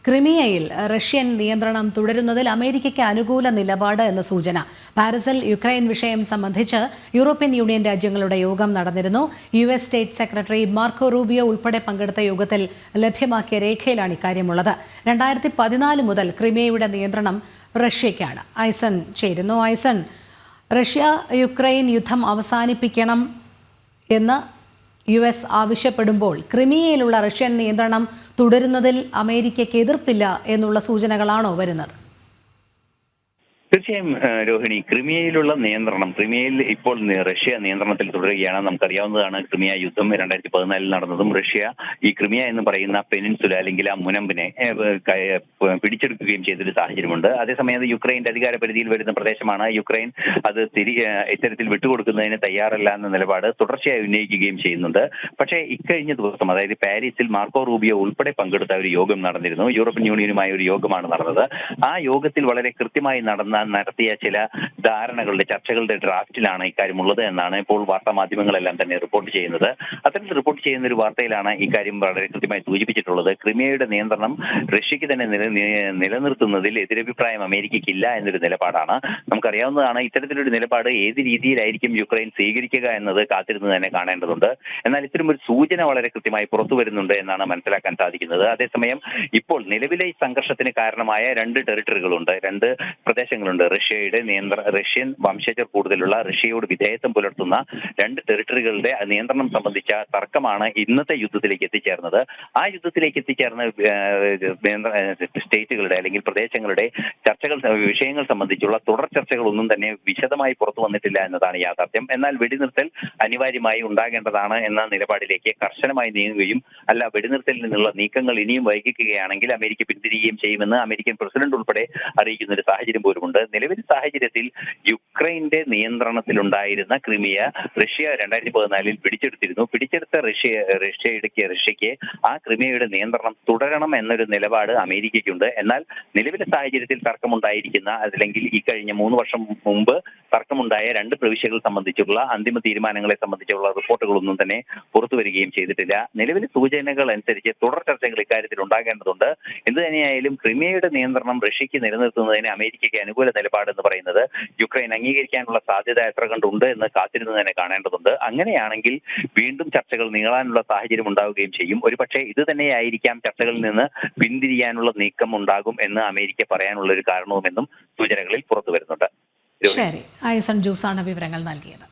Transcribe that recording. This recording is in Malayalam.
ക്രിമിയയിൽ റഷ്യൻ നിയന്ത്രണം തുടരുന്നതിൽ അമേരിക്കയ്ക്ക് അനുകൂല നിലപാട് എന്ന സൂചന. പാരീസിൽ യുക്രൈൻ വിഷയം സംബന്ധിച്ച് യൂറോപ്യൻ യൂണിയൻ രാജ്യങ്ങളുടെ യോഗം നടന്നിരുന്നു. US state secretary Marco Rubio ഉൾപ്പെടെ പങ്കെടുത്ത യോഗത്തിൽ ലഭ്യമാക്കിയ രേഖയിലാണ് ഇക്കാര്യമുള്ളത്. 2014 മുതൽ ക്രിമിയയുടെ നിയന്ത്രണം റഷ്യയ്ക്കാണ്. ഐസൺ ചേരുന്നു. ഐസൺ, റഷ്യ യുക്രൈൻ യുദ്ധം അവസാനിപ്പിക്കണം എന്ന് US ആവശ്യപ്പെടുമ്പോൾ ക്രിമിയയിലുള്ള റഷ്യൻ നിയന്ത്രണം തുടരുന്നതിൽ അമേരിക്കയ്ക്ക് എതിർപ്പില്ല എന്നുള്ള സൂചനകളാണോ വരുന്നത്? തീർച്ചയായും രോഹിണി, ക്രിമിയയിലുള്ള നിയന്ത്രണം, ക്രിമിയയിൽ ഇപ്പോൾ റഷ്യ നിയന്ത്രണത്തിൽ തുടരുകയാണ്. നമുക്കറിയാവുന്നതാണ് ക്രിമിയ യുദ്ധം 2014 നടന്നതും റഷ്യ ഈ ക്രിമിയ എന്ന് പറയുന്ന പെനിൻസുല അല്ലെങ്കിൽ ആ മുനമ്പിനെ പിടിച്ചെടുക്കുകയും ചെയ്തൊരു സാഹചര്യമുണ്ട്. അതേസമയം അത് യുക്രൈന്റെ അധികാര പരിധിയിൽ വരുന്ന പ്രദേശമാണ്. യുക്രൈൻ അത് ഇത്തരത്തിൽ വിട്ടുകൊടുക്കുന്നതിന് തയ്യാറല്ല എന്ന നിലപാട് തുടർച്ചയായി ഉന്നയിക്കുകയും ചെയ്യുന്നുണ്ട്. പക്ഷേ ഇക്കഴിഞ്ഞ ദിവസം, അതായത് പാരീസിൽ മാർക്കോ റൂബിയോ ഉൾപ്പെടെ പങ്കെടുത്ത ഒരു യോഗം നടന്നിരുന്നു. യൂറോപ്യൻ യൂണിയനുമായ ഒരു യോഗമാണ് നടന്നത്. ആ യോഗത്തിൽ വളരെ കൃത്യമായി നടത്തിയ ചില ധാരണകളുടെ ചർച്ചകളുടെ ഡ്രാഫ്റ്റിലാണ് ഇക്കാര്യമുള്ളത് എന്നാണ് ഇപ്പോൾ വാർത്താ മാധ്യമങ്ങളെല്ലാം തന്നെ റിപ്പോർട്ട് ചെയ്യുന്നത്. അത്തരത്തിൽ റിപ്പോർട്ട് ചെയ്യുന്ന ഒരു വാർത്തയിലാണ് ഇക്കാര്യം വളരെ കൃത്യമായി സൂചിപ്പിച്ചിട്ടുള്ളത്. ക്രിമിയയുടെ നിയന്ത്രണം റഷ്യക്ക് തന്നെ നിലനിർത്തുന്നതിൽ എതിരഭിപ്രായം അമേരിക്കയ്ക്കില്ല എന്നൊരു നിലപാടാണ്. നമുക്കറിയാവുന്നതാണ് ഇത്തരത്തിലൊരു നിലപാട് ഏത് രീതിയിലായിരിക്കും യുക്രൈൻ സ്വീകരിക്കുക എന്നത് കാത്തിരുന്ന് തന്നെ കാണേണ്ടതുണ്ട്. എന്നാൽ ഇത്തരം ഒരു സൂചന വളരെ കൃത്യമായി പുറത്തു വരുന്നുണ്ട് എന്നാണ് മനസ്സിലാക്കാൻ സാധിക്കുന്നത്. അതേസമയം ഇപ്പോൾ നിലവിലെ സംഘർഷത്തിന് കാരണമായ രണ്ട് ടെറിട്ടറികളുണ്ട്, രണ്ട് പ്രദേശങ്ങളുണ്ട്. റഷ്യൻ വംശജർ കൂടുതലുള്ള, റഷ്യയോട് വിധേയത്വം പുലർത്തുന്ന രണ്ട് ടെറിട്ടറികളുടെ നിയന്ത്രണം സംബന്ധിച്ച തർക്കമാണ് ഇന്നത്തെ യുദ്ധത്തിലേക്ക് എത്തിച്ചേർന്നത്. ആ യുദ്ധത്തിലേക്ക് എത്തിച്ചേർന്ന സ്റ്റേറ്റുകളുടെ അല്ലെങ്കിൽ പ്രദേശങ്ങളുടെ വിഷയങ്ങൾ സംബന്ധിച്ചുള്ള തുടർ ചർച്ചകളൊന്നും തന്നെ വിശദമായി പുറത്തു വന്നിട്ടില്ല എന്നതാണ് യാഥാർത്ഥ്യം. എന്നാൽ വെടിനിർത്തൽ അനിവാര്യമായി ഉണ്ടാകേണ്ടതാണ് എന്ന നിലപാടിലേക്ക് കർശനമായി നീങ്ങുകയും, അല്ല വെടിനിർത്തലിൽ നിന്നുള്ള നീക്കങ്ങൾ ഇനിയും വൈകിക്കുകയാണെങ്കിൽ അമേരിക്ക പിന്തിരിയുകയും ചെയ്യുമെന്ന് അമേരിക്കൻ പ്രസിഡന്റ് ഉൾപ്പെടെ അറിയിക്കുന്ന ഒരു സാഹചര്യം പോലുമുണ്ട്. നിലവിലെ സാഹചര്യത്തിൽ യുക്രൈന്റെ നിയന്ത്രണത്തിലുണ്ടായിരുന്ന ക്രിമിയ റഷ്യ 2014 പിടിച്ചെടുത്തിരുന്നു. പിടിച്ചെടുത്ത റഷ്യയ്ക്ക് ആ ക്രിമിയയുടെ നിയന്ത്രണം തുടരണം എന്നൊരു നിലപാട് അമേരിക്കയ്ക്കുണ്ട്. എന്നാൽ നിലവിലെ സാഹചര്യത്തിൽ തർക്കമുണ്ടായിരിക്കുന്ന, അല്ലെങ്കിൽ ഈ കഴിഞ്ഞ 3 വർഷം മുമ്പ് തർക്കമുണ്ടായ രണ്ട് പ്രവിശ്യകൾ സംബന്ധിച്ചുള്ള അന്തിമ തീരുമാനങ്ങളെ സംബന്ധിച്ചുള്ള റിപ്പോർട്ടുകളൊന്നും തന്നെ പുറത്തു വരികയും ചെയ്തിട്ടില്ല. നിലവിലെ സൂചനകൾ അനുസരിച്ച് തുടർ ചർച്ചകൾ ഇക്കാര്യത്തിൽ ഉണ്ടാകേണ്ടതുണ്ട്. എന്ത് തന്നെയായാലും ക്രിമിയയുടെ നിയന്ത്രണം റഷ്യക്ക് നിലനിർത്തുന്നതിന് അമേരിക്കയ്ക്ക് അനുകൂല നിലപാട് എന്ന് പറയുന്നത് യുക്രൈൻ അംഗീകരിക്കാനുള്ള സാധ്യത എത്ര കണ്ടുണ്ട് എന്ന് കാത്തിരുന്ന് തന്നെ കാണേണ്ടതുണ്ട്. അങ്ങനെയാണെങ്കിൽ വീണ്ടും ചർച്ചകൾ നീളാനുള്ള സാഹചര്യം ഉണ്ടാവുകയും ചെയ്യും. ഒരുപക്ഷെ ഇത് തന്നെയായിരിക്കാം ചർച്ചകളിൽ നിന്ന് പിന്തിരിയാനുള്ള നീക്കം ഉണ്ടാകും എന്ന് അമേരിക്ക പറയാനുള്ള ഒരു കാരണവുമെന്നും സൂചനകളിൽ പുറത്തു വരുന്നുണ്ട്. ശരി, ഐസൺ ജൂസാണ് വിവരങ്ങൾ നൽകിയത്.